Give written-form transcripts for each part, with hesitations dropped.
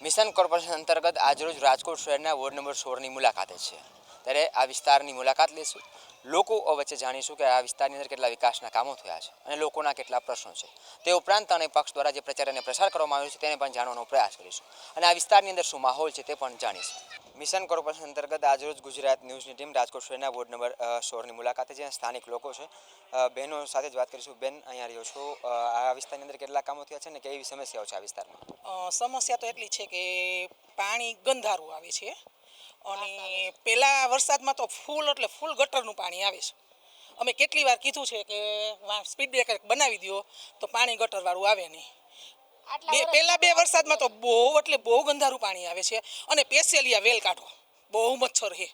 Mission corporation અંતર્ગત આજરોજ રાજકોટ શહેરના વોર્ડ નંબર 16ની મુલાકાતે છે। ત્યારે આ વિસ્તારની મુલાકાત લેશું, લોકો વચ્ચે જાણીશું કે આ વિસ્તારની અંદર કેટલા વિકાસના કામો થયા છે અને લોકોના કેટલા પ્રશ્નો છે। તે ઉપરાંત અને પક્ષ દ્વારા જે પ્રચાર અને પ્રસાર કરવામાં આવ્યો છે તેને પણ જાણવાનો પ્રયાસ કરીશું અને આ વિસ્તારની અંદર શું માહોલ છે તે પણ જાણીશું। મિશન કોર્પોરેશન અંતર્ગત આજરોજ ગુજરાત ન્યૂઝની ટીમ રાજકોટ શહેરના વોર્ડ નંબર 16ની મુલાકાતે જ્યાં સ્થાનિક લોકો છે બહેનો સાથે જ વાત કરીશું। બેન, અહીંયા રહ્યો છો, આ વિસ્તારની અંદર કેટલા કામો થયા છે ને કેવી સમસ્યાઓ છે આ વિસ્તારમાં? સમસ્યા તો એટલી છે કે પાણી ગંધારું આવે છે અને પહેલા વરસાદમાં તો ફૂલ એટલે ફૂલ ગટરનું પાણી આવે છે। અમે કેટલી વાર કીધું છે કે સ્પીડ બ્રેકર બનાવી દો તો પાણી ગટરવાળું આવે નહીં। પહેલા બે વરસાદમાં તો બહુ એટલે બહુ ગંધારું પાણી આવે છે અને પેસેલિયા વેલ કાઢો, બહુ મચ્છર છે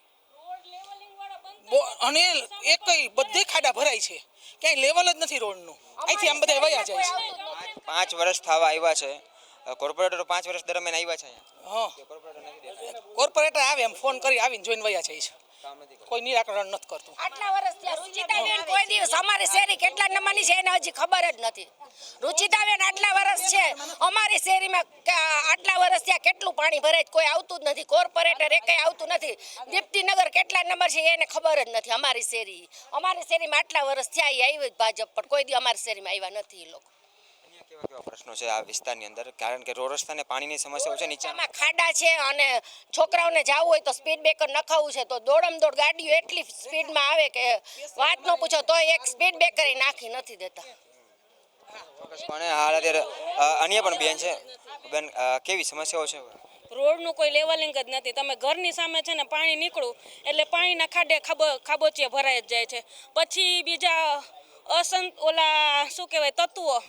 અને એક બધે ખાડા ભરાય છે, ક્યાંય લેવલ જ નથી રોડનું। અહીંથી આમ બધા વયા જાય છે। 5 વર્ષ થવા આવ્યા છે, કોર્પોરેટરો 5 વર્ષ દરમિયાન આવ્યા છે અહીંયા? હા, કોર્પોરેટર આવે એમ ફોન કરી આવીને જોઈને વયા જાય છે, કોઈ નિરાકરણ નથી કરતું। આટલા વર્ષ થયા રુચિતાબેન કોઈ દિવસ અમારી શેરી કેટલા નંબરની છે એને હજી ખબર જ નથી। રુચિતાબેન આટલા વર્ષ છે અમારી શેરીમાં, આટલા વર્ષ થયા કેટલું પાણી ભરાય કોઈ આવતું જ નથી, કોર્પોરેટર એકેય આવતું નથી। દીપ્તિનગર કેટલા નંબર છે એને ખબર જ નથી। અમારી શેરીમાં આટલા વર્ષ થયા એ આવી ભાજપ પણ કોઈ દી અમારી શેરીમાં આવ્યા નથી એ લોકો। કેવા પ્રશ્નો છે આ વિસ્તારની અંદર? કારણ કે રોડ રસ્તાને પાણીની સમસ્યાઓ છે, નીચામાં ખાડા છે અને છોકરાઓને જવું હોય તો સ્પીડ બ્રેકર નખાવવું છે તો દોડમ દોડ ગાડીઓ એટલી સ્પીડમાં આવે કે વાત ન પૂછો તો એક સ્પીડ બ્રેકર નાખી નથી દેતા। ચોક્કસપણે હાલ અત્યારે અન્ય પણ બેન છે। બેન, કેવી સમસ્યાઓ છે? રોડનું કોઈ લેવલિંગ જ નથી। તમે ઘરની સામે છે ને પાણી નીકળું એટલે પાણીના ખાડે ખાબોચિયા ભરાઈ જ જાય છે। પછી બીજા ઓલા શું કહેવાય તત્વો,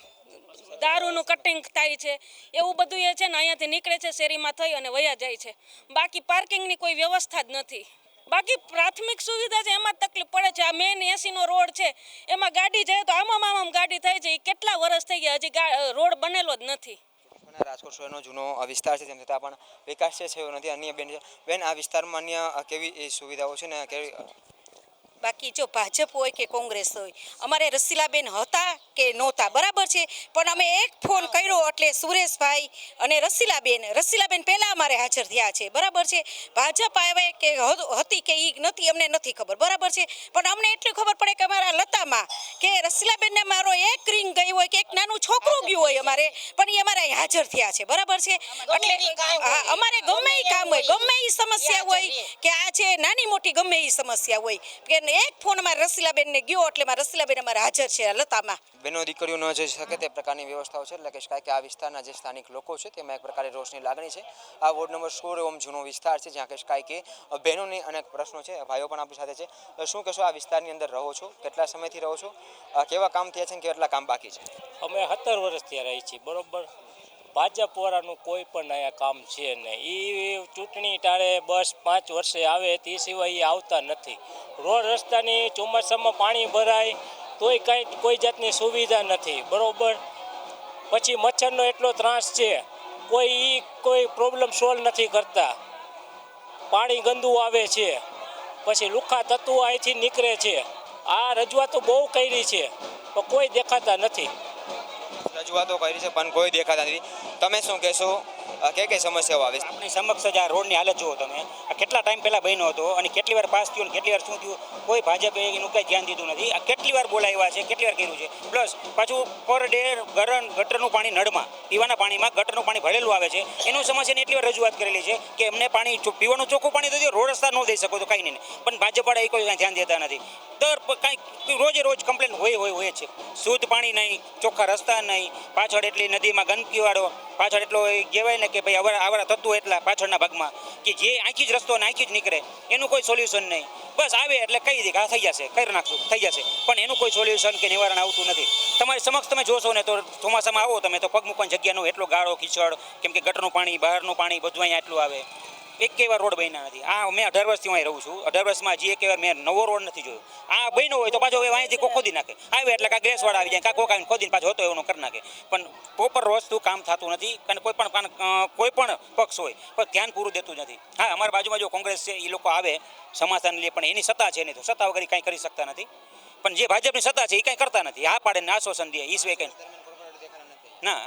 દારૂનું કટિંગ થાય છે, એવું બધું એ છે ને અહીંયાથી નીકળે છે શેરીમાં થઈ અને વયા જાય છે। બાકી પાર્કિંગની કોઈ વ્યવસ્થા જ નથી। બાકી પ્રાથમિક સુવિધા છે એમાં જ તકલીફ પડે છે। આ મેન 80નો રોડ છે એમાં ગાડી જાય તો આમ ગાડી થાય છે, એ કેટલા વર્ષ થઈ ગયા હજી રોડ બનેલો જ નથી। રાજકોટ શહેરનો જૂનો વિસ્તાર છે, તેમ છતાં પણ વિકાસ છે થયો નથી। અન્ય બેન છે, બેન આ વિસ્તારમાં અન્ય કેવી સુવિધાઓ છે ને કેવી? બાકી જો ભાજપ હોય કે કોંગ્રેસ હોય, અમારે રસીલાબેન હતા કે નહોતા બરાબર છે, પણ અમે એક ફોન કર્યો એટલે સુરેશભાઈ અને રસીલાબેન પહેલાં અમારે હાજર થયા છે બરાબર છે। ભાજપ આવે કે હતી કે એ નથી અમને નથી ખબર બરાબર છે, પણ અમને એટલી ખબર પડે કે અમારા લતામાં કે રસીલાબેનને મારો એક રિંગ ગઈ હોય કે એક નાનું છોકરું ગયું હોય અમારે, પણ એ અમારે હાજર થયા છે બરાબર છે। એટલે અમારે ગમે એ કામ હોય, ગમે એ સમસ્યા હોય કે આ છે નાની મોટી ગમે એ સમસ્યા હોય કે એક ફોન અમારે રસીલાબેનને ગયો એટલે મારા રસીલાબેન અમારે હાજર છે લતામાં। બેનો દીકરીઓ ન જઈ શકે તે પ્રકારની વ્યવસ્થાઓ છે, એટલે કે આ વિસ્તારના જે સ્થાનિક લોકો છે તેમાં એક પ્રકારે રોષની લાગણી છે। આ વોર્ડ નંબર 16 ઓમ જૂનો વિસ્તાર છે, જ્યાં કહેવાય કે બહેનોની અનેક પ્રશ્નો છે। ભાઈઓ પણ આપણી સાથે છે। શું કહેશો, આ વિસ્તારની અંદર રહો છો, કેટલા સમયથી રહો છો, કેવા કામ થયા છે અને કેટલા કામ બાકી છે? અમે 17 વર્ષથી રહી છીએ બરોબર। ભાજપ વાળાનું કોઈ પણ અહીંયા કામ છે નહીં। એ ચૂંટણી ટાળે બસ 5 વર્ષે આવે તે સિવાય એ આવતા નથી। રોડ રસ્તાની ચોમાસામાં પાણી ભરાય તોય કાંઈ કોઈ જાતની સુવિધા નથી બરોબર। પછી મચ્છરનો એટલો ત્રાસ છે, કોઈ પ્રોબ્લેમ સોલ્વ નથી કરતા। પાણી ગંદુ આવે છે, પછી લુખ્ખા તત્વો અહીંથી નીકળે છે। આ રજૂઆતો બહુ કરી છે પણ કોઈ દેખાતા નથી। રજૂઆતો કરી છે પણ કોઈ દેખાતા નથી। તમે શું કહેશો, કઈ સમસ્યાઓ આવે છે આપણી સમક્ષ જ? આ રોડની હાલત જુઓ તમે, આ કેટલા ટાઈમ પહેલાં બન્યો હતો અને કેટલી વાર પાસ થયો ને કેટલી વાર શું થયું, કોઈ ભાજપે એનું કંઈ ધ્યાન દીધું નથી। આ કેટલી વાર બોલાવ્યા છે, કેટલી વાર કર્યું છે। પ્લસ પાછું પર ડે ગટરનું પાણી નળમાં, પીવાના પાણીમાં ગટરનું પાણી ભરેલું આવે છે, એનું સમસ્યાની એટલી વાર રજૂઆત કરેલી છે કે એમને પાણી પીવાનું ચોખ્ખું પાણી તો રોડ રસ્તા ન દઈ શકો તો કાંઈ નહીં, પણ ભાજપવાળા એ કોઈ ધ્યાન દેતા નથી। દર કાંઈ રોજે રોજ કમ્પ્લેન હોય છે। શુદ્ધ પાણી નહીં, ચોખ્ખા રસ્તા નહીં, પાછળ એટલી નદીમાં ગંદકીવાળો, પાછળ એટલો કહેવાય ને કે ભાઈ આવરા તત્વો એટલા પાછળના ભાગમાં કે જે આંખી જ રસ્તો અને આંખી જ નીકળે, એનું કોઈ સોલ્યુશન નહીં। બસ આવે એટલે કહી દે કે આ થઈ જશે, કરી નાખશું, થઈ જશે, પણ એનું કોઈ સોલ્યુશન કે નિવારણ આવતું નથી। તમારી સમક્ષ તમે જોશો ને તો ચોમાસામાં આવો તમે તો પગ મૂકવાની જગ્યા ન, એટલો ગાળો કીચડ, કેમ કે ગટરનું પાણી બહારનું પાણી બધું અહીંયા એટલું આવે। એક વાર રોડ બન્યા નથી। આ મેં 18 વર્ષથી અહીં રહું છું, 18 વર્ષમાં હજી એક વાર મેં નવો રોડ નથી જોયો। આ બન્યો હોય તો પાછો અહીંયાથી કોઈ ખોદી નાખે, આવે એટલે કાં ગેસવાળા આવી જાય, કાં કોક આવીને ખોદીને પાછો હતો એનો કરી નાખે, પણ પ્રોપર વસ્તુ કામ થતું નથી। અને કોઈ પણ પક્ષ હોય પણ ધ્યાન પૂરું દેતું નથી। હા, અમારા બાજુમાં જો કોંગ્રેસ છે એ લોકો આવે સમાધાન લે, પણ એની સત્તા છે નહીં તો સત્તા વગર કાંઈ કરી શકતા નથી। પણ જે ભાજપની સત્તા છે એ કાંઈ કરતા નથી, હા પાડે ને આશ્વાસન દે, એ સિવાય કંઈ ના।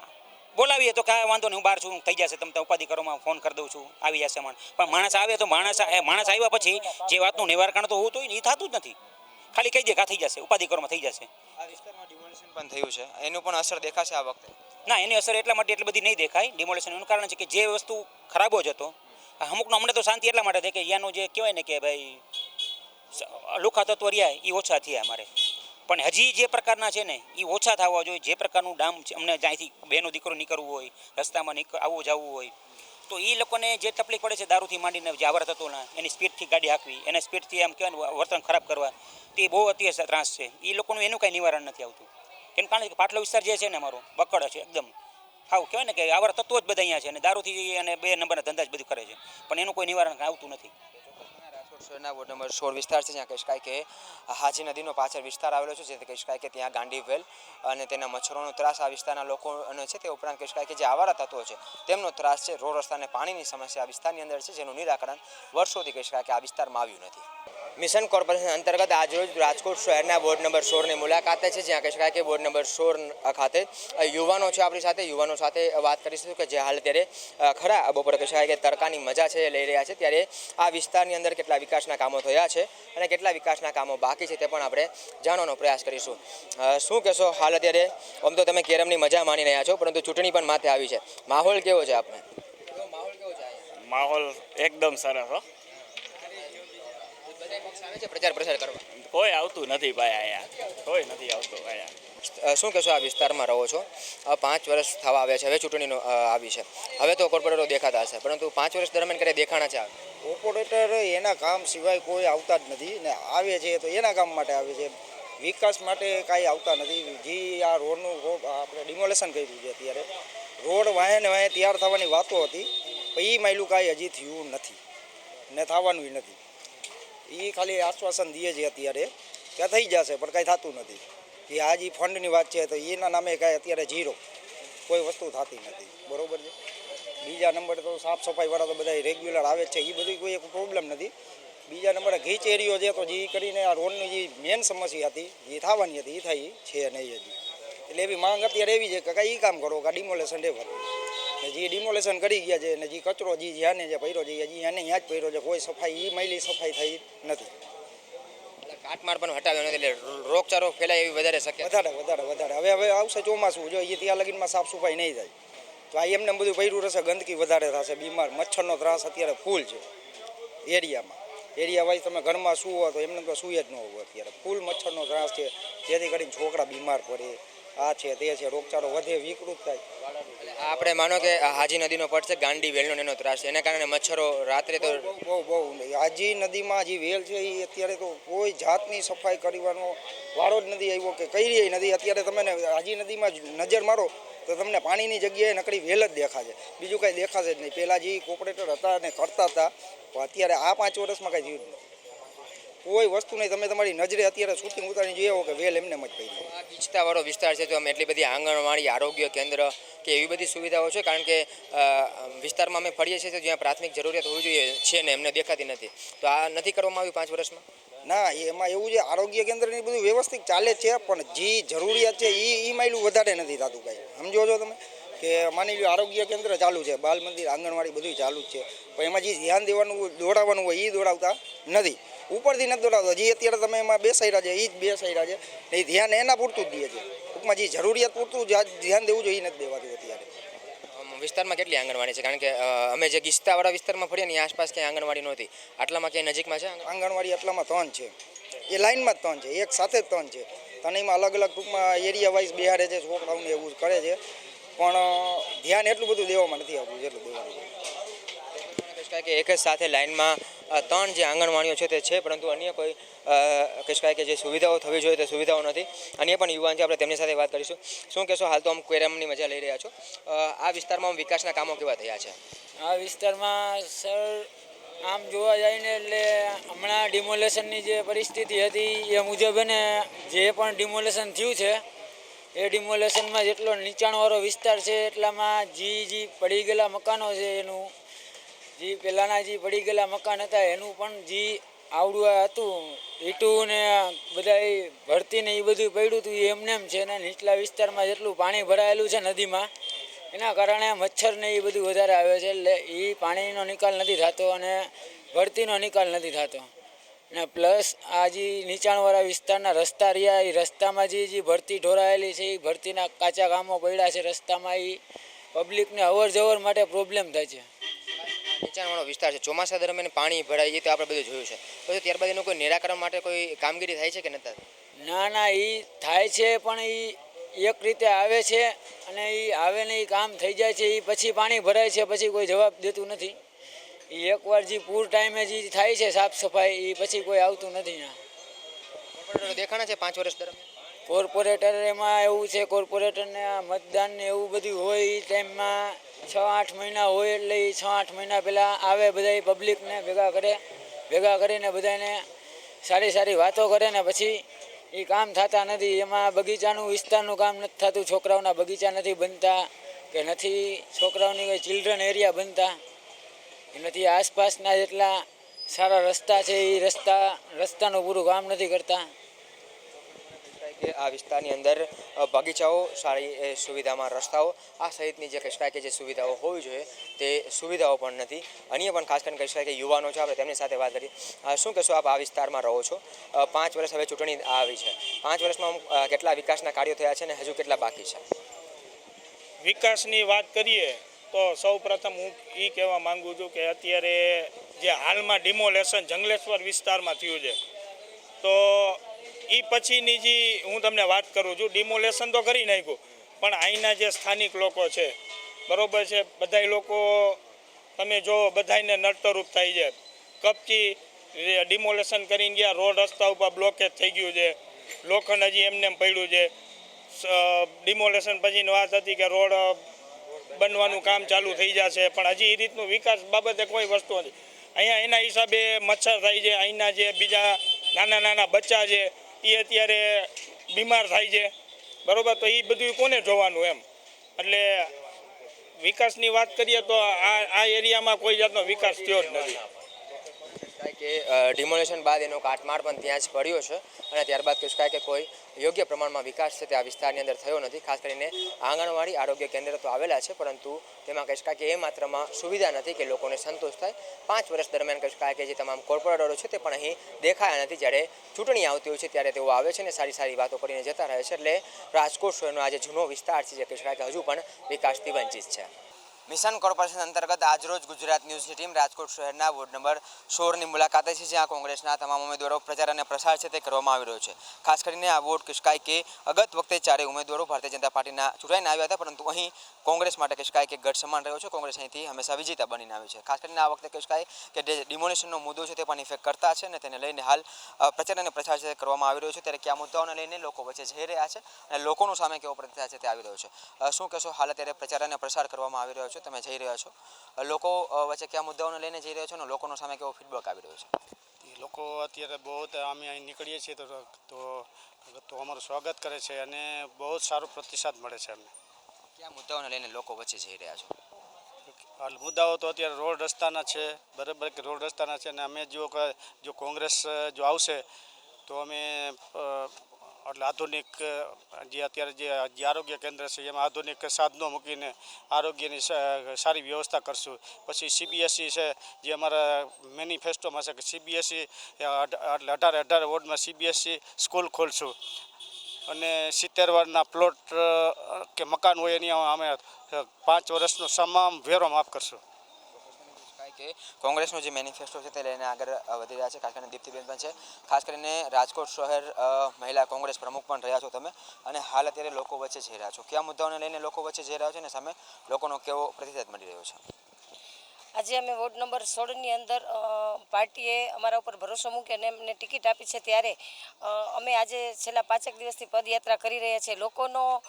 બોલાવીએ તો કાંઈ વાંધો નહીં, હું બહાર છું, થઈ જશે, તમે ઉપાધિ કરોમાં ફોન કરી દઉં છું, આવી જશે માણસ. પણ માણસ આવે તો માણસ આવ્યા પછી જે વાતનું નિવારણ તો હોવું તો એ થતું જ નથી. ખાલી કહી દે કે આ થઈ જશે, ઉપાધિ કરોમાં થઈ જશે. આ વિસ્તારમાં ડિમોલિશન પણ થયું છે, એનું પણ અસર દેખાશે આ વખતે? ના, એની અસર એટલા માટે એટલી બધી નહીં દેખાય ડિમોલેશન. એનું કારણ છે કે જે વસ્તુ ખરાબો જ હતો, અમુકનો અમને તો શાંતિ એટલા માટે થાય કે અહીંયાનું જે કહેવાય ને કે ભાઈ લુખા તત્વ રહ્યા એ ઓછા થયા અમારે. પણ હજી જે પ્રકારના છે ને એ ઓછા થવા જોઈએ. જે પ્રકારનું ડામ છે અમને જ્યાંથી બેનો દીકરો નીકળવું હોય, રસ્તામાં આવવું જવું હોય તો એ લોકોને જે તકલીફ પડે છે દારૂથી માંડીને જે આવર તત્વોના એની સ્પીડથી ગાડી હાંકવી, એને સ્પીડથી આમ કહેવાય વર્તન ખરાબ કરવા, તે બહુ અત્યારે ત્રાસ છે. એ લોકોનું એનું કાંઈ નિવારણ નથી આવતું. કેમ કારણ કે પાટલો વિસ્તાર જે છે ને અમારો બકડ છે એકદમ. હાવ કહેવાય ને કે આવર તત્વો જ બધા અહીંયા છે અને દારૂથી અને 2 નંબરના ધંધા જ બધું કરે છે, પણ એનું કોઈ નિવારણ આવતું નથી. રાજકોટ શહેરના વોર્ડ નંબર 16 વિસ્તાર છે, જ્યાં કહી શકાય કે હાજી નદીનો પાછળ વિસ્તાર આવેલો છે, જે કહી શકાય કે ત્યાં ગાંડી વેલ અને તેના મચ્છરોનો ત્રાસ આ વિસ્તારના લોકોને છે. તે ઉપરાંત કહી શકાય કે જે આવારા તત્વો છે તેમનો ત્રાસ છે. રોડ રસ્તા અને પાણીની સમસ્યા આ વિસ્તારની અંદર છે, જેનું નિરાકરણ વર્ષોથી કહી શકાય કે આ વિસ્તારમાં આવ્યું નથી. મિશન કોર્પોરેશન અંતર્ગત આજરોજ રાજકોટ શહેરના વોર્ડ નંબર 16ની મુલાકાતે છે, જ્યાં કહી શકાય કે વોર્ડ નંબર 16 ખાતે યુવાનો છે આપણી સાથે. યુવાનો સાથે વાત કરીશું કે જે હાલ અત્યારે ખરા બપોરે કહી શકાય કે તડકાની મજા છે એ લઈ રહ્યા છે, ત્યારે આ વિસ્તારની અંદર કેટલા વિકાસના કામો થયા છે અને કેટલા વિકાસના કામો બાકી છે તે પણ આપણે જાણવાનો પ્રયાસ કરીશું. શું કહેશો હાલ અત્યારે? આમ તો તમે કેરમની મજા માણી રહ્યા છો, પરંતુ ચૂંટણી પણ માથે આવી છે, માહોલ કેવો છે આપણે? માહોલ એકદમ સરસ હો. પ્રચાર પ્રસાર કરવા કોઈ આવતું નથી ભાઈ, અહીંયા કોઈ નથી આવતું અહીંયા. શું કહેશો? આ વિસ્તારમાં રહો છો, 5 વર્ષ થવા આવ્યા છે, હવે ચૂંટણીનો આવી છે, હવે તો કોર્પોરેટરો દેખાતા હશે, પરંતુ 5 વર્ષ દરમિયાન ક્યારે દેખાણા છે? કોર્પોરેટર એના કામ સિવાય કોઈ આવતા જ નથી ને આવે છે તો એના કામ માટે આવે છે, વિકાસ માટે કાંઈ આવતા નથી. જે આ રોડનું આપણે ડિમોલેશન કર્યું છે અત્યારે, રોડ વાહે ને વાહે તૈયાર થવાની વાતો હતી, પણ એ માયલું કાંઈ હજી થયું નથી ને થવાનું નથી. એ ખાલી આશ્વાસન દે છે અત્યારે કે થઈ જશે, પણ કાંઈ થતું નથી. કે આ જે ફંડની વાત છે તો એના નામે કાંઈ અત્યારે ઝીરો, કોઈ વસ્તુ થતી નથી. બરાબર છે. બીજા નંબરે તો સાફ સફાઈવાળા તો બધા રેગ્યુલર આવે છે, એ બધું કોઈ એક પ્રોબ્લેમ નથી. બીજા નંબરે ગીચ એરિયો છે તો જે કરીને આ રોડની જે મેન સમસ્યા હતી જે થવાની હતી એ થઈ છે નહીં હજી. એટલે એવી માંગ અત્યારે એવી છે કે કાંઈ એ કામ કરો કે ડિમોલેશન એ કરો. ને જે ડિમોલેશન કરી ગયા છે ને જે કચરો જે જ્યાંને જે પડ્યો છે હજી એને ત્યાં જ પડ્યો છે, કોઈ સફાઈ એ મહિલી સફાઈ થઈ નથી. કાટમાળ પણ હટાવ્યો નથી, એટલે રોગચાળો ફેલાય એવી વધારે શક્ય. વધારે હવે આવશે ચોમાસું, જો એ ત્યાં લગીનમાં સાફ સફાઈ નહીં થાય તો આ એમને બધું પડ્યું રહેશે, ગંદકી વધારે થશે, બીમાર મચ્છરનો ત્રાસ અત્યારે ફૂલ છે એરિયામાં. એરિયા વાઇઝ તમે ઘરમાં સૂવો તો એમને તો સૂઈ જ ન હોવું, અત્યારે ફૂલ મચ્છરનો ત્રાસ છે, જેથી કરીને છોકરા બીમાર પડે, આ છે તે છે, રોગચાળો વધે, વિકૃત થાય. આપણે માનો કે હાજી નદીનો પટ છે, ગાંડી વેલનો એનો ત્રાસ છે, એના કારણે મચ્છરો રાત્રે તો બહુ હાજી નદીમાં જે વેલ છે એ અત્યારે તો કોઈ જાતની સફાઈ કરવાનો વારો જ નથી આવ્યો કે કરી નથી. અત્યારે તમે હાજી નદીમાં નજર મારો તો તમને પાણીની જગ્યાએ નકરી વેલ જ દેખાશે, બીજું કાંઈ દેખાશે જ નહીં. પહેલાં જે કોર્પોરેટર હતા અને કરતા હતા, અત્યારે આ 5 વર્ષમાં કાંઈ થયું જ નથી. કોઈ વસ્તુ નહીં. તમે તમારી નજરે અત્યારે શૂટિંગ ઉતારીને જોઈ કે વેલ એમને જ પડી. આ ગીચતાવાળો વિસ્તાર છે, તો અમે એટલી બધી આંગણવાડી, આરોગ્ય કેન્દ્ર કે એવી બધી સુવિધાઓ છે, કારણ કે વિસ્તારમાં અમે ફરીએ છીએ તો જ્યાં પ્રાથમિક જરૂરિયાત હોવી જોઈએ છે ને એમને દેખાતી નથી, તો આ નથી કરવામાં આવ્યું 5 વર્ષમાં? ના, એમાં એવું છે, આરોગ્ય કેન્દ્રની બધું વ્યવસ્થિત ચાલે છે, પણ જે જરૂરિયાત છે એ માયલું વધારે નથી થતું કાંઈ. સમજો છો તમે કે માની લો આરોગ્ય કેન્દ્ર ચાલુ છે, બાલ મંદિર, આંગણવાડી બધું ચાલુ જ છે, પણ એમાં જે ધ્યાન દેવાનું દોડાવવાનું હોય એ દોડાવતા નથી, ઉપરથી નથી દોડાવતા. જે અત્યારે તમે એમાં બેસાડ્યા છે એ જ બેસાડ્યા છે, એ ધ્યાન એના પૂરતું જ દે છે. ટૂંકમાં જે જરૂરિયાત પૂરતું ધ્યાન દેવું જોઈએ એ નથી દેવાતું અત્યારે. વિસ્તારમાં કેટલી આંગણવાડી છે? કારણ કે અમે જે ગીચતાવાળા વિસ્તારમાં ફરીએ ને આસપાસ ક્યાંય આંગણવાડી નહોતી, આટલામાં ક્યાંય નજીકમાં છે આંગણવાડી? આટલામાં 3 છે, એ લાઇનમાં જ 3 છે, એક સાથે જ 3 છે. તનેમાં અલગ અલગ ટૂંકમાં એરિયા વાઇઝ બિહારે છે, છોકરાઓને એવું કરે છે, પણ ધ્યાન એટલું બધું દેવામાં નથી આવતું જેટલું દેવાનું છે. કે એક જ સાથે લાઇનમાં 3 જે આંગણવાડીઓ છે તે છે, પરંતુ અન્ય કોઈ કહી શકાય કે જે સુવિધાઓ થવી જોઈએ તે સુવિધાઓ નથી. અન્ય પણ યુવાન છે, આપણે તેમની સાથે વાત કરીશું. શું કહેશો? હાલ તો આમ કેરમની મજા લઈ રહ્યા છો, આ વિસ્તારમાં વિકાસના કામો કેવા થયા છે? આ વિસ્તારમાં સર આમ જોવા જાય ને એટલે હમણાં ડિમોલેશનની જે પરિસ્થિતિ હતી એ મુજબ ને જે પણ ડિમોલેશન થયું છે એ ડિમોલેશનમાં જેટલો નીચાણવાળો વિસ્તાર છે એટલામાં જે પડી ગયેલા મકાનો છે એનું જે પહેલાંના જે પડી ગયેલા મકાન હતા એનું પણ જે આવડું હતું ઈટું ને બધા ભરતી ને એ બધું પડ્યું હતું એ એમને એમ છે ને નીચલા વિસ્તારમાં જેટલું પાણી ભરાયેલું છે નદીમાં એના કારણે મચ્છર ને એ બધું વધારે આવે છે, એટલે એ પાણીનો નિકાલ નથી થતો અને ભરતીનો નિકાલ નથી થતો. અને પ્લસ આ જે નીચાણવાળા વિસ્તારના રસ્તા રહ્યા એ રસ્તામાં જે ભરતી ઢોરાયેલી છે એ ભરતીના કાચા કામો પડ્યા છે રસ્તામાં, એ પબ્લિકને અવર જવર માટે પ્રોબ્લેમ થાય છે. નીચાણવાળો વિસ્તાર છે, ચોમાસા દરમિયાન પાણી ભરાય એ તો આપણે બધું જોયું છે, પછી ત્યારબાદ એનું કોઈ નિરાકરણ માટે કોઈ કામગીરી થાય છે કે નથી? ના એ થાય છે પણ એ એક રીતે આવે છે અને એ આવે ને એ કામ થઈ જાય છે, એ પછી પાણી ભરાય છે, પછી કોઈ જવાબ દેતું નથી. એ એકવાર જે પૂર ટાઈમે જે થાય છે સાફ સફાઈ એ પછી કોઈ આવતું નથી. કોર્પોરેટરો દેખાણા છે 5 વર્ષ દરમિયાન? કોર્પોરેટર એમાં એવું છે, કોર્પોરેટરને મતદાન ને એવું બધું હોય એ ટાઈમમાં 6-8 મહિના હોય, એટલે એ 6-8 મહિના પહેલાં આવે બધા પબ્લિકને ભેગા કરીને બધાને સારી વાતો કરે ને પછી એ કામ થતા નથી. એમાં બગીચાનું વિસ્તારનું કામ નથી થતું, છોકરાઓના બગીચા નથી બનતા કે નથી છોકરાઓની કોઈ ચિલ્ડ્રન એરિયા બનતા, એનાથી આસપાસના જેટલા સારા રસ્તા છે એ રસ્તાનું પૂરું કામ નથી કરતા. કે આ વિસ્તારની અંદર બગીચાઓ, સારી સુવિધામાં રસ્તાઓ આ સહિતની જે કહી શકાય કે જે સુવિધાઓ હોવી જોઈએ તે સુવિધાઓ પણ નથી. અન્ય પણ ખાસ કરીને કહી શકાય કે યુવાનો છે, આપણે તેમની સાથે વાત કરી. શું કહેશો, આપ આ વિસ્તારમાં રહો છો, 5 વર્ષ હવે ચૂંટણી આવી છે, 5 વર્ષમાં કેટલા વિકાસના કાર્યો થયા છે અને હજુ કેટલા બાકી છે? વિકાસની વાત કરીએ તો સૌ પ્રથમ હું એ કહેવા માંગુ છું કે અત્યારે જે હાલમાં ડિમોલેશન જંગલેશ્વર વિસ્તારમાં થયું છે, તો એ પછીની જે હું તમને વાત કરું છું, ડિમોલેશન તો કરી નાખ્યું પણ અહીંના જે સ્થાનિક લોકો છે, બરાબર છે, બધા લોકો તમે જો બધાને નડતરરૂપ થાય છે. કપચી ડિમોલેશન કરીને ગયા, રોડ રસ્તા ઉપર બ્લોકેજ થઈ ગયું છે, લોખંડ હજી એમને પડ્યું છે. ડિમોલેશન પછીની વાત હતી કે રોડ બનવાનું કામ ચાલુ થઈ જશે, પણ હજી એ રીતનું વિકાસ બાબતે કોઈ વસ્તુ નથી. અહીંયા એના હિસાબે મચ્છર થાય છે, અહીંના જે બીજા નાના બચ્ચા છે એ અત્યારે બીમાર થાય છે, બરાબર, તો એ બધું કોને જોવાનું એમ. એટલે વિકાસની વાત કરીએ તો આ એરિયામાં કોઈ જાતનો વિકાસ થયો જ નથી. કે ડિમોલેશન બાદ એનો કાટમાળ પણ ત્યાં જ પડ્યો છે અને ત્યારબાદ કહી શકાય કે કોઈ યોગ્ય પ્રમાણમાં વિકાસ છે તે આ વિસ્તારની અંદર થયો નથી. ખાસ કરીને આંગણવાડી આરોગ્ય કેન્દ્ર તો આવેલા છે, પરંતુ તેમાં કહી શકાય કે એ માત્રામાં સુવિધા નથી કે લોકોને સંતોષ થાય. 5 વર્ષ દરમિયાન કહી શકાય કે જે તમામ કોર્પોરેટરો છે તે પણ અહીં દેખાયા નથી. જ્યારે ચૂંટણી આવતી હોય છે ત્યારે તેઓ આવે છે અને સારી વાતો કરીને જતા રહે છે. એટલે રાજકોટ શહેરનો આ જે જૂનો વિસ્તાર છે જે કહી શકાય કે હજુ પણ વિકાસથી વંચિત છે. મિશન કોર્પોરેશન અંતર્ગત આજરોજ ગુજરાત ન્યૂઝની ટીમ રાજકોટ શહેરના વોર્ડ નંબર 16ની મુલાકાતે છે, જ્યાં કોંગ્રેસના તમામ ઉમેદવારો પ્રચાર અને પ્રસાર છે તે કરવામાં આવી રહ્યો છે. ખાસ કરીને આ વોર્ડ કહી શકાય કે અગત વખતે 4 ઉમેદવારો ભારતીય જનતા પાર્ટીના ચૂંટાઈને આવ્યા હતા, પરંતુ અહીં કોંગ્રેસ માટે કહી શકાય કે ગઢ સમાન રહ્યો છે. કોંગ્રેસ અહીંથી હંમેશા વિજેતા બનીને આવી છે. ખાસ કરીને આ વખતે કહી શકાય કે જે ડિમોલેશનનો મુદ્દો છે તે પણ ઇફેક્ટ કરતા છે અને તેને લઈને હાલ પ્રચાર અને પ્રસાર છે કરવામાં આવી રહ્યો છે. ત્યારે કયા મુદ્દાઓને લઈને લોકો વચ્ચે જઈ રહ્યા છે અને લોકોનો સામે કેવો પ્રતિસાદ છે તે આવી રહ્યો છે. શું કહેશો, હાલ અત્યારે પ્રચાર અને પ્રસાર કરવામાં આવી રહ્યો છે, તમે જઈ રહ્યા છો, લોકો વચ્ચે કયા મુદ્દાઓને લઈને જઈ રહ્યા છો અને લોકોનો સામે કેવો ફીડબેક આવી રહ્યો છે? લોકો અત્યારે બહુ અમે અહીં નીકળીએ છીએ તો અમારું સ્વાગત કરે છે અને બહુ જ સારો પ્રતિસાદ મળે છે અમને. કયા મુદ્દાઓને લઈને લોકો વચ્ચે જઈ રહ્યા છો? હાલ મુદ્દાઓ તો અત્યારે રોડ રસ્તાના છે, બરાબર કે રોડ રસ્તાના છે, અને અમે જો કોંગ્રેસ જો આવશે તો અમે એટલે આધુનિક જે અત્યારે જે આરોગ્ય કેન્દ્ર છે એમાં આધુનિક સાધનો મૂકીને આરોગ્યની સારી વ્યવસ્થા કરશું. પછી CBSE છે જે અમારા મેનિફેસ્ટોમાં છે કે CBSE એટલે 18 વોર્ડમાં CBSE સ્કૂલ ખોલશું અને 70 વારના પ્લોટ કે મકાન હોય એની અમે 5 વર્ષનો તમામ વેરો માફ કરશું. કે કોંગ્રેસનો જે મેનિફેસ્ટો છે તે લઈને આગળ વધી રહ્યા છે. ખાસ કરીને દીપ્તિબેન પણ છે, ખાસ કરીને રાજકોટ શહેર મહિલા કોંગ્રેસ પ્રમુખ પણ રહ્યા છો તમે, અને હાલ અત્યારે લોકો વચ્ચે જઈ રહ્યા છો. કયા મુદ્દાઓને લઈને લોકો વચ્ચે જઈ રહ્યા છો અને સામે લોકોનો કેવો પ્રતિસાદ મળી રહ્યો છે? આજે અમે વોર્ડ નંબર 16ની અંદર પાર્ટીએ અમારા ઉપર ભરોસો મૂકી અને એમને ટિકિટ આપી છે, ત્યારે અમે આજે છેલ્લા 5 દિવસથી પદયાત્રા કરી રહ્યા છીએ. લોકોનો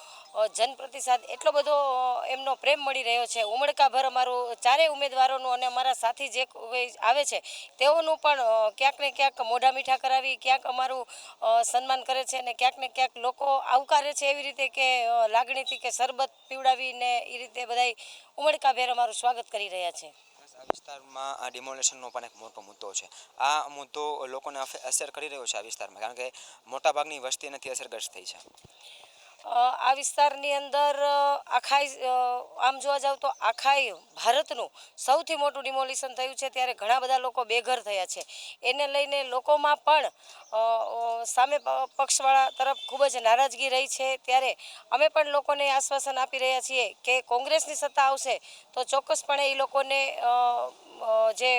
જનપ્રતિસાદ એટલો બધો એમનો પ્રેમ મળી રહ્યો છે, ઉમળકાભર અમારું 4 ઉમેદવારોનું અને અમારા સાથી જે આવે છે તેઓનું પણ ક્યાંક ને ક્યાંક મોઢા મીઠા કરાવી ક્યાંક અમારું સન્માન કરે છે અને ક્યાંક ને ક્યાંક લોકો આવકારે છે એવી રીતે કે લાગણીથી કે શરબત પીવડાવીને એ રીતે બધાય ઉમળકાભેર અમારું સ્વાગત કરી રહ્યા છે. આ વિસ્તારમાં આ ડિમોલેશનનો પણ એક મોટો મુદ્દો છે. આ મુદ્દો લોકોને અસર કરી રહ્યો છે આ વિસ્તારમાં, કારણ કે મોટાભાગની વસ્તી નથી અસરગ્રસ્ત થઈ છે. આ વિસ્તારની અંદર આમ જોવા જાવ તો આખા ભારતનું સૌથી મોટું ડિમોલિશન થયું છે, ત્યારે ઘણા બધા લોકો બેઘર થયા છે. એને લઈને લોકોમાં પણ સામે પક્ષવાળા તરફ ખૂબ જ નારાજગી રહી છે. ત્યારે અમે પણ લોકોને આશ્વાસન આપી રહ્યા છીએ કે કોંગ્રેસની સત્તા આવશે તો ચોક્કસપણે એ લોકોને જે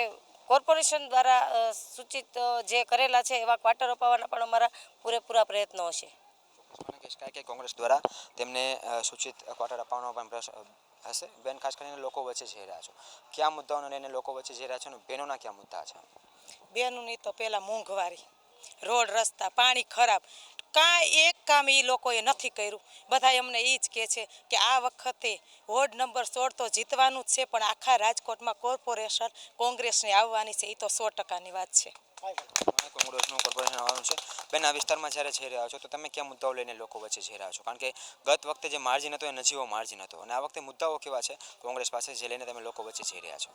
કોર્પોરેશન દ્વારા સૂચિત જે કરેલા છે એવા ક્વાર્ટર અપાવવાના પણ અમારા પૂરેપૂરા પ્રયત્નો હશે. મને કહેશ કે કોંગ્રેસ દ્વારા તેમને સૂચિત ક્વાર્ટર અપાવવાનો પણ હશે. બેન, ખાસ કરીને લોકો વચ્ચે જઈ રહ્યા છો, કયા મુદ્દાઓને લઈને લોકો વચ્ચે જઈ રહ્યા છો અને બહેનોના કયા મુદ્દા છે? બેનોની તો પહેલાં મોંઘવારી, રોડ રસ્તા, પાણી ખરાબ, કાંઈ એક કામ એ લોકોએ નથી કર્યું. બધા અમને એ જ કહે છે કે આ વખતે વોર્ડ નંબર 16 તો જીતવાનું જ છે, પણ આખા રાજકોટમાં કોર્પોરેશન કોંગ્રેસની આવવાની છે. એ તો 100%ની વાત છે. કોંગ્રેસનું કોર્પોરેશન આવવાનું છે. બેન, આ વિસ્તારમાં જ્યારે જઈ રહ્યા છો તો તમે કયા મુદ્દાઓ લઈને લોકો વચ્ચે જઈ રહ્યા છો? કારણ કે ગત વખતે જે માર્જિન હતો એ નજીવો માર્જિન હતો, અને આ વખતે મુદ્દાઓ કેવા છે કોંગ્રેસ પાસે જે લઈને તમે લોકો વચ્ચે જઈ રહ્યા છો?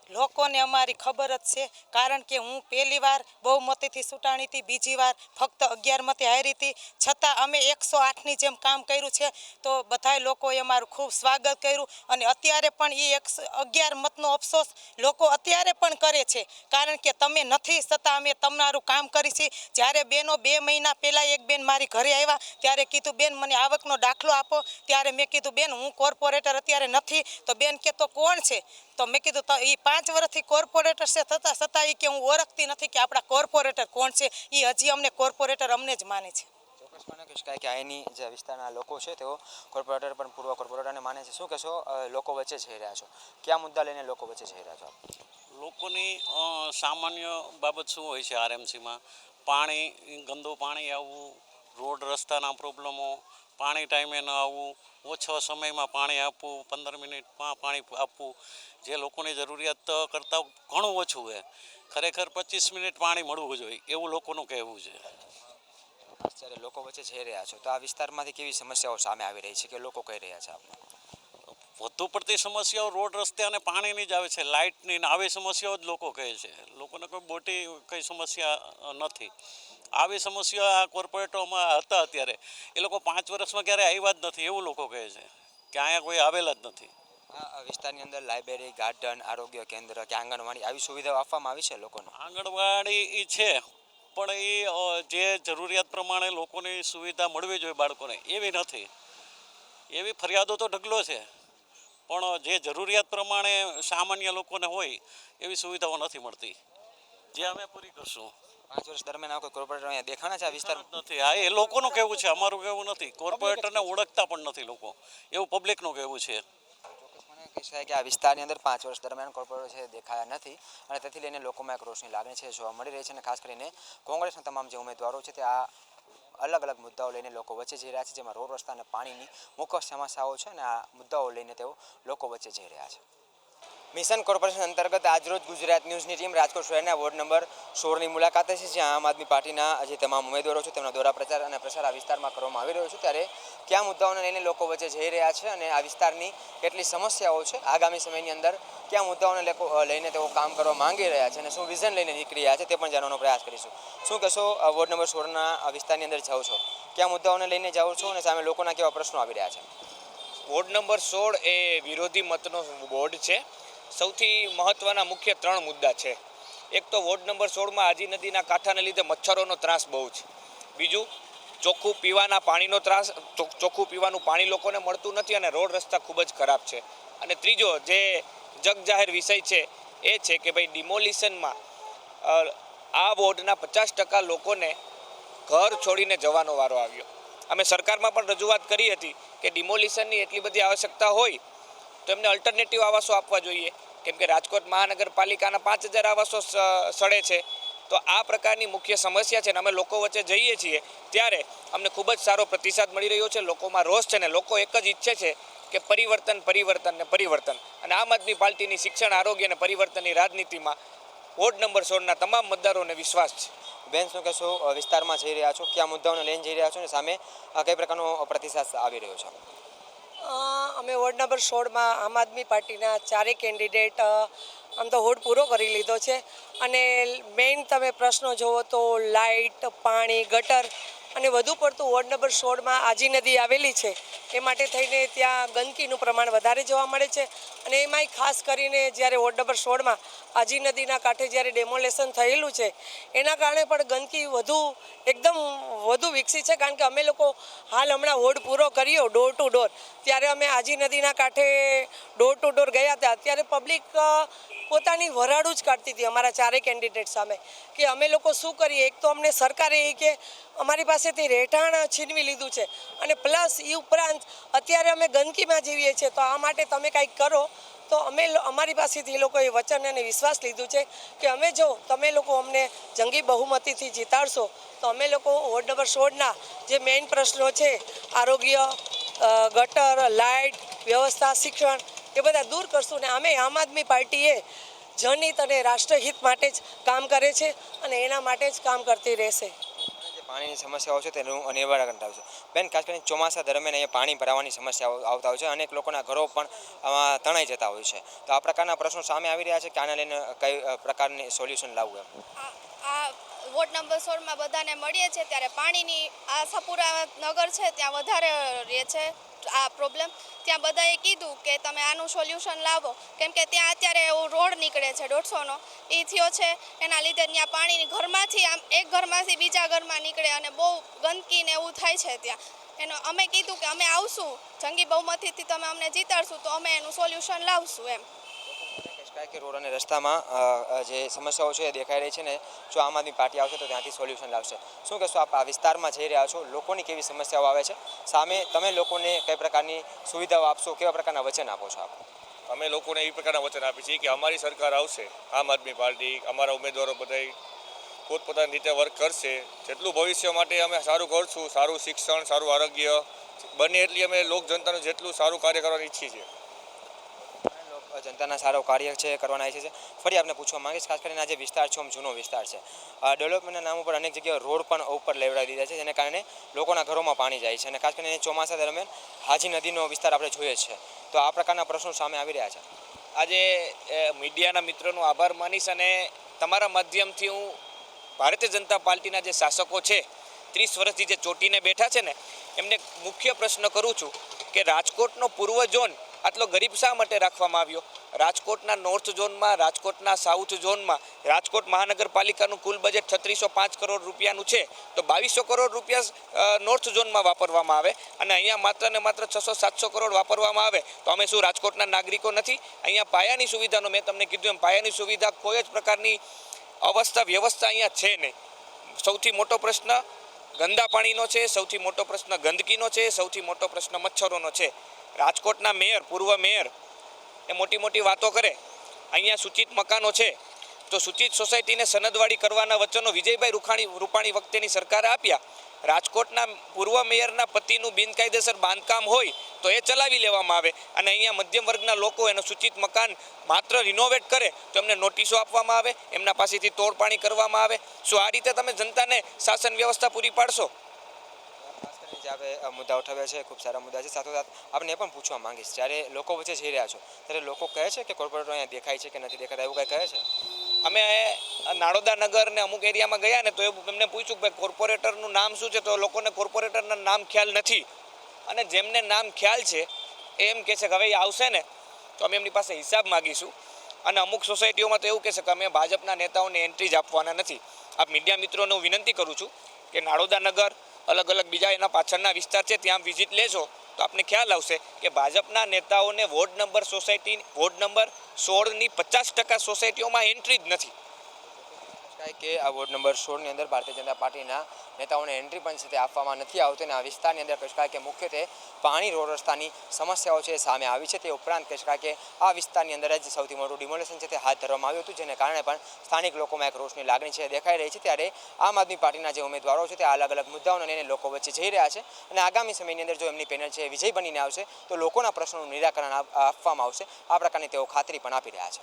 લોકોને અમારી ખબર જ છે, કારણ કે હું પહેલી વાર બહુમતીથી ચૂંટાણી હતી, બીજી વાર ફક્ત 11 મતે હારી હતી, છતાં અમે 108ની જેમ કામ કર્યું છે. તો બધાય લોકોએ અમારું ખૂબ સ્વાગત કર્યું, અને અત્યારે પણ એ 11 મતનો અફસોસ લોકો અત્યારે પણ કરે છે, કારણ કે તમે નથી છતાં અમે તમારું કામ કરીશી. જ્યારે બેનો 2 મહિના પહેલાં એક બેન મારી ઘરે આવ્યા ત્યારે કીધું, બેન મને આવકનો દાખલો આપો. ત્યારે મેં કીધું, બેન હું કોર્પોરેટર અત્યારે નથી. તો બેન કે તો કોણ છે? તો મેં કીધું તો એ 5 વર્ષથી કોર્પોરેટર છે, છતાં એ કે હું ઓળખતી નથી કે આપણા કોર્પોરેટર કોણ છે. એ હજી અમને કોર્પોરેટર અમને જ માને છે. ચોક્કસપણે કહી શકાય કે અહીંની જે વિસ્તારના લોકો છે તેઓ કોર્પોરેટર પણ પૂર્વ કોર્પોરેટરને માને છે. શું કહેશો, લોકો વચ્ચે જઈ રહ્યા છો, કયા મુદ્દા લઈને લોકો વચ્ચે જઈ રહ્યા છો? લોકોની સામાન્ય બાબત શું હોય છે આરએમસીમાં? પાણી, ગંદુ પાણી આવવું, રોડ રસ્તાના પ્રોબ્લેમો, પાણી ટાઈમે ન આવવું, ઓછા સમયમાં પાણી આપવું, 15 મિનિટમાં પાણી આપવું, જે લોકોની જરૂરિયાત કરતાં ઘણું ઓછું છે. ખરેખર 25 મિનિટ પાણી મળવું જોઈએ એવું લોકોનું કહેવું છે. જ્યારે લોકો વચ્ચે જઈ રહ્યા છો તો આ વિસ્તારમાંથી કેવી સમસ્યાઓ સામે આવી રહી છે કે લોકો કહી રહ્યા છે આપને? વધુ પડતી સમસ્યાઓ રોડ રસ્તે અને પાણીની જ આવે છે, લાઇટની ને આવી સમસ્યાઓ જ લોકો કહે છે. લોકોને કોઈ મોટી કંઈ સમસ્યા નથી. આવી સમસ્યા આ કોર્પોરેટરોમાં હતા અત્યારે એ લોકો 5 વર્ષમાં ક્યારેય આવ્યા જ નથી એવું લોકો કહે છે કે અહીંયા કોઈ આવેલા જ નથી. આ વિસ્તારની અંદર લાઇબ્રેરી, ગાર્ડન, આરોગ્ય કેન્દ્ર કે આંગણવાડી આવી સુવિધાઓ આપવામાં આવી છે લોકોને? આંગણવાડી એ છે, પણ એ જે જરૂરિયાત પ્રમાણે લોકોની સુવિધા મળવી જોઈએ બાળકોને એવી નથી. એવી ફરિયાદો તો ઢગલો છે, પણ જે જરૂરિયાત પ્રમાણે સામાન્ય લોકોને હોય એવી સુવિધાઓ નથી મળતી, જે અમે પૂરી કરશું. 5 વર્ષ દરમિયાન કોઈ કોર્પોરેટર અહીંયા દેખાણા છે આ વિસ્તાર નથી? હા, એ લોકોનું કહેવું છે, અમારું કહેવું નથી. કોર્પોરેટરને ઓળખતા પણ નથી લોકો, એવું પબ્લિકનું કહેવું છે. કહી શકાય કે આ વિસ્તારની અંદર 5 વર્ષ દરમિયાન કોર્પોરેટર છે દેખાયા નથી, અને તેથી લઈને લોકોમાં એક રોષની લાગણી છે જોવા મળી રહી છે. અને ખાસ કરીને કોંગ્રેસના તમામ જે ઉમેદવારો છે તે આ અલગ અલગ મુદ્દાઓ લઈને લોકો વચ્ચે જઈ રહ્યા છે, જેમાં રોડ રસ્તા અને પાણીની મુખ્ય સમસ્યાઓ છે, અને આ મુદ્દાઓ લઈને તેઓ લોકો વચ્ચે જઈ રહ્યા છે. મિશન કોર્પોરેશન અંતર્ગત આજરોજ ગુજરાત ન્યૂઝની ટીમ રાજકોટ શહેરના વોર્ડ નંબર 16ની મુલાકાતે છે, જ્યાં આમ આદમી પાર્ટીના જે તમામ ઉમેદવારો છે તેમનો દોરા પ્રચાર અને પ્રસાર આ વિસ્તારમાં કરવામાં આવી રહ્યો છે. ત્યારે કયા મુદ્દાઓને લઈને લોકો વચ્ચે જઈ રહ્યા છે અને આ વિસ્તારની કેટલી સમસ્યાઓ છે, આગામી સમયની અંદર કયા મુદ્દાઓને લઈને તેઓ કામ કરવા માંગી રહ્યા છે અને શું વિઝન લઈને નીકળી રહ્યા છે તે પણ જાણવાનો પ્રયાસ કરીશું. શું કહેશો, વોર્ડ નંબર 16ના વિસ્તારની અંદર જાઓ છો, કયા મુદ્દાઓને લઈને જાઓ છો અને સામે લોકોના કેવા પ્રશ્નો આવી રહ્યા છે? વોર્ડ નંબર 16 એ વિરોધી મતનો વોર્ડ છે. સૌથી મહત્ત્વના મુખ્ય 3 મુદ્દા છે. એક તો વોર્ડ નંબર 16માં આજી નદીના કાંઠાને લીધે મચ્છરોનો ત્રાસ બહુ છે. બીજું, ચોખ્ખું પીવાના પાણીનો ત્રાસ, ચોખ્ખું પીવાનું પાણી લોકોને મળતું નથી અને રોડ રસ્તા ખૂબ જ ખરાબ છે. અને ત્રીજો જે જગજાહેર વિષય છે એ છે કે ભાઈ ડિમોલિશનમાં આ વોર્ડના 50% લોકોને ઘર છોડીને જવાનો વારો આવ્યો. અમે સરકારમાં પણ રજૂઆત કરી હતી કે ડિમોલિશનની એટલી બધી આવશ્યકતા હોય તો એમને અલ્ટરનેટિવ આવાસો આપવા જોઈએ, કેમ કે રાજકોટ મહાનગરપાલિકાના 5000 આવાસો સડે છે. તો આ પ્રકારની મુખ્ય સમસ્યા છે, અને અમે લોકો વચ્ચે જઈએ છીએ ત્યારે અમને ખૂબ જ સારો પ્રતિસાદ મળી રહ્યો છે. લોકોમાં રોષ છે, ને લોકો એક જ ઈચ્છે છે કે પરિવર્તન, પરિવર્તન ને પરિવર્તન. અને આમ આદમી પાર્ટીની શિક્ષણ, આરોગ્ય અને પરિવર્તનની રાજનીતિમાં વોર્ડ નંબર 16ના તમામ મતદારોને વિશ્વાસ છે. બેન, શું કહેશો, વિસ્તારમાં જઈ રહ્યા છો, કયા મુદ્દાઓને લઈને જઈ રહ્યા છો અને સામે કઈ પ્રકારનો પ્રતિસાદ આવી રહ્યો છે? અમે વોર્ડ નંબર 16માં આમ આદમી પાર્ટીના 4 કેન્ડિડેટ આમ તો હોડ પૂરો કરી લીધો છે, અને મેઇન તમે પ્રશ્નો જુઓ તો લાઇટ, પાણી, ગટર અને વધુ પડતું વોર્ડ નંબર 16માં આજી નદી આવેલી છે એ માટે થઈને ત્યાં ગંદકીનું પ્રમાણ વધારે જોવા મળે છે. અને એમાંય ખાસ કરીને જ્યારે વોર્ડ નંબર 16માં આજી નદીના કાંઠે જ્યારે ડેમોલેશન થયેલું છે એના કારણે પણ ગંદકી એકદમ વધુ વિકસી છે. કારણ કે અમે લોકો હાલ હમણાં વોર્ડ પૂરો કર્યો ડોર ટુ ડોર, ત્યારે અમે આજી નદીના કાંઠે ડોર ટુ ડોર ગયા હતા. ત્યારે પબ્લિક પોતાની વરાળું જ કાઢતી હતી અમારા ચારે કેન્ડિડેટ સામે કે અમે લોકો શું કરીએ. એક તો અમને સરકારે એ કે અમારી પાસેથી રહેઠાણ છીનવી લીધું છે અને પ્લસ એ ઉપરાંત અત્યારે અમે ગંદકીમાં જીવીએ છીએ, તો આ માટે તમે કંઈક કરો. તો અમારી પાસેથી એ લોકોએ વચન અને વિશ્વાસ લીધું છે કે અમે જો તમે લોકો અમને જંગી બહુમતીથી જીતાડશો તો અમે લોકો વોર્ડ નંબર 16ના જે મેઇન પ્રશ્નો છે આરોગ્ય, ગટર, લાઇટ વ્યવસ્થા, શિક્ષણ એ બધા દૂર કરશું. ને અમે આમ આદમી પાર્ટીએ જનહિત અને રાષ્ટ્રહિત માટે જ કામ કરે છે અને એના માટે જ કામ કરતી રહેશે. જે પાણીની સમસ્યાઓ છે તેનું નિવારણ આવશે. બેન, ખાસ કરીને ચોમાસા દરમિયાન અહીંયા પાણી ભરાવાની સમસ્યાઓ આવતા હોય છે. અનેક લોકોના ઘરો પણ આમાં તણાઈ જતા હોય છે. તો આ પ્રકારના પ્રશ્નો સામે આવી રહ્યા છે કે આને લઈને કઈ પ્રકારની સોલ્યુશન લાવવું એમ? આ વોર્ડ નંબર 16માં બધાને મળીએ છીએ ત્યારે પાણીની આશાપુરા નગર છે ત્યાં વધારે રહે છે આ પ્રોબ્લેમ. ત્યાં બધાએ કીધું કે તમે આનું સોલ્યુશન લાવો, કેમ કે ત્યાં અત્યારે એવો રોડ નીકળે છે 150નો, એ થયો છે એના લીધે ત્યાં પાણીની ઘરમાંથી આમ એક ઘરમાંથી બીજા ઘરમાં નીકળે અને બહુ ગંદકી ને એવું થાય છે ત્યાં. અમે કીધું કે અમે આવશું જંગી બહુમતીથી, તમે અમને જીતાડશું તો અમે એનું સોલ્યુશન લાવશું એમ. કે રોડ અને રસ્તામાં જે સમસ્યાઓ છે એ દેખાઈ રહી છે ને જો આમ આદમી પાર્ટી આવશે તો ત્યાંથી સોલ્યુશન લાવશે. શું કહેશો, આપ આ વિસ્તારમાં જઈ રહ્યા છો, લોકોની કેવી સમસ્યાઓ આવે છે, સામે તમે લોકોને કઈ પ્રકારની સુવિધાઓ આપશો, કેવા પ્રકારના વચન આપો છો આપ? અમે લોકોને એ પ્રકારના વચન આપીએ છીએ કે અમારી સરકાર આવશે, આમ આદમી પાર્ટી, અમારા ઉમેદવારો બધા પોતપોતાની રીતે વર્ક કરશે. જેટલું ભવિષ્ય માટે અમે સારું કરશું, સારું શિક્ષણ, સારું આરોગ્ય, બને એટલી અમે લોક જનતાનું જેટલું સારું કાર્ય કરવાની ઈચ્છીએ છીએ. જનતાના સારો કાર્ય છે કરવાના છે. ફરી આપને પૂછવા માંગીશ, ખાસ કરીને આ જે વિસ્તાર છે જૂનો વિસ્તાર છે, ડેવલપમેન્ટના નામ ઉપર અનેક જગ્યાએ રોડ પણ ઉપર લેવડાવી દીધા છે, જેને કારણે લોકોના ઘરોમાં પાણી જાય છે અને ખાસ કરીને ચોમાસા દરમિયાન હાજી નદીનો વિસ્તાર આપણે જોઈએ છે. તો આ પ્રકારના પ્રશ્નો સામે આવી રહ્યા છે. આજે મીડિયાના મિત્રોનો આભાર માનીશ અને તમારા માધ્યમથી હું ભારતીય જનતા પાર્ટીના જે શાસકો છે 30 વર્ષથી જે ચોટીને બેઠા છે ને એમને મુખ્ય પ્રશ્ન કરું છું કે રાજકોટનો પૂર્વ ઝોન આટલો ગરીબ શા માટે રાખવામાં આવ્યો? રાજકોટના નોર્થ ઝોનમાં, રાજકોટના સાઉથ ઝોનમાં રાજકોટ મહાનગરપાલિકાનું કુલ બજેટ 3605 કરોડ રૂપિયાનું છે, તો 2200 કરોડ રૂપિયા નોર્થ ઝોનમાં વાપરવામાં આવે અને અહીંયા માત્ર ને માત્ર 600-700 કરોડ વાપરવામાં આવે તો અમે શું રાજકોટના નાગરિકો નથી? અહીંયા પાયાની સુવિધાનો મેં તમને કીધું એમ પાયાની સુવિધા કોઈ જ પ્રકારની વ્યવસ્થા અહીંયા છે નહીં. સૌથી મોટો પ્રશ્ન ગંદા પાણીનો છે, સૌથી મોટો પ્રશ્ન ગંદકીનો છે, સૌથી મોટો પ્રશ્ન મચ્છરોનો છે. રાજકોટના મેયર, પૂર્વ મેયર એ મોટી મોટી વાતો કરે. અહીંયા સૂચિત મકાનો છે તો સૂચિત સોસાયટીને સનદવાળી કરવાના વચનો વિજયભાઈ રૂપાણી વખતેની સરકારે આપ્યા. રાજકોટના પૂર્વ મેયરના પતિનું બિનકાયદેસર બાંધકામ હોય તો એ ચલાવી લેવામાં આવે અને અહીંયા મધ્યમ વર્ગના લોકો એનું સૂચિત મકાન માત્ર રિનોવેટ કરે તો એમને નોટિસો આપવામાં આવે, એમના પાસેથી તોડપાણી કરવામાં આવે. શું આ રીતે તમે જનતાને શાસન વ્યવસ્થા પૂરી પાડશો? જે આપણે મુદ્દા ઉઠાવ્યા છે ખૂબ સારા મુદ્દા છે. સાથોસાથ આપણે એ પણ પૂછવા માંગીશ, જ્યારે લોકો વચ્ચે જઈ રહ્યા છો ત્યારે લોકો કહે છે કે કોર્પોરેટરો અહીંયા દેખાય છે કે નથી દેખાતા, એવું કંઈ કહે છે? અમે નાડોદા નગર ને અમુક એરિયામાં ગયા ને તો એમને પૂછ્યું કે કોર્પોરેટરનું નામ શું છે, તો લોકોને કોર્પોરેટરના નામ ખ્યાલ નથી અને જેમને નામ ખ્યાલ છે એ એમ કહે છે કે હવે એ આવશે ને તો અમે એમની પાસે હિસાબ માગીશું. અને અમુક સોસાયટીઓમાં તો એવું કહે છે કે અમે ભાજપના નેતાઓને એન્ટ્રી જ આપવાના નથી. આપ મીડિયા મિત્રોને હું વિનંતી કરું છું કે નાડોદા નગર અલગ અલગ બીજા એના પાછળના વિસ્તાર છે ત્યાં વિઝિટ લેજો તો આપને ખ્યાલ આવશે કે ભાજપના નેતાઓને વોર્ડ નંબર 16ની 50% સોસાયટીઓમાં એન્ટ્રી જ નથી. કે આ વોર્ડ નંબર 16ની અંદર ભારતીય જનતા પાર્ટીના નેતાઓને એન્ટ્રી પણ છે તે આપવામાં નથી આવતી અને આ વિસ્તારની અંદર કહી શકાય કે મુખ્યત્વે પાણી રોડ રસ્તાની સમસ્યાઓ છે સામે આવી છે. તે ઉપરાંત કહી શકાય કે આ વિસ્તારની અંદર જ સૌથી મોટું ડિમોલેશન છે તે હાથ ધરવામાં આવ્યું હતું, જેને કારણે પણ સ્થાનિક લોકોમાં એક રોષની લાગણી છે દેખાઈ રહી છે. ત્યારે આમ આદમી પાર્ટીના જે ઉમેદવારો છે તે અલગ અલગ મુદ્દાઓને લઈને લોકો વચ્ચે જઈ રહ્યા છે અને આગામી સમયની અંદર જો એમની પેનલ છે વિજય બનીને આવશે તો લોકોના પ્રશ્નોનું નિરાકરણ આપવામાં આવશે. આ પ્રકારની તેઓ ખાતરી પણ આપી રહ્યા છે.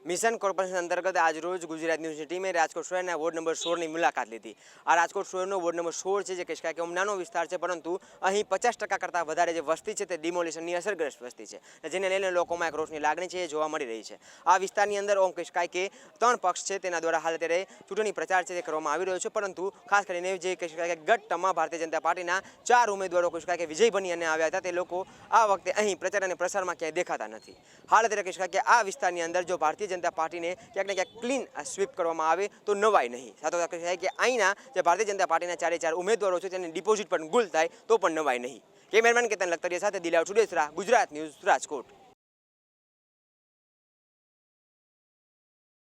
મિશન કોર્પોરેશન અંતર્ગત આજરોજ ગુજરાત ન્યૂઝની ટીમે રાજકોટ શહેરના વોર્ડ નંબર 16ની મુલાકાત લીધી. આ રાજકોટ શહેરનો વોર્ડ નંબર 16 છે, જે કહી શકાય કે નાનો વિસ્તાર છે, પરંતુ અહીં 50% કરતાં વધારે જે વસ્તી છે તે ડિમોલિશનની અસરગ્રસ્ત વસ્તી છે, જેને લઈને લોકોમાં એક રોષની લાગણી છે એ જોવા મળી રહી છે. આ વિસ્તારની અંદર કહી શકાય કે 3 પક્ષ છે તેના દ્વારા હાલ અત્યારે ચૂંટણી પ્રચાર છે તે કરવામાં આવી રહ્યો છે, પરંતુ ખાસ કરીને જે કહી શકાય કે ગત ટર્મમાં ભારતીય જનતા પાર્ટીના 4 ઉમેદવારો કહી શકાય કે વિજય બની અને આવ્યા હતા, તે લોકો આ વખતે અહીં પ્રચાર અને પ્રસારમાં ક્યાંય દેખાતા નથી. હાલ અત્યારે કહી શકાય કે આ વિસ્તારની અંદર જો ભારતીય જનતા પાર્ટીને ક્યાંક ને ક્યાંક ક્લીન સ્વીપ કરવામાં આવે તો નવાય નહીં. સાથોસાથ કહી શકાય કે અહીંના જે ભારતીય જનતા પાર્ટીના 4 ઉમેદવારો છે તેની ડિપોઝિટ પણ ગુલ થાય તો પણ નવાય નહીં. કેમેરામેન કેતન લખતરિયા સાથે દિલાવ સુડેસરા, ગુજરાત ન્યૂઝ, રાજકોટ.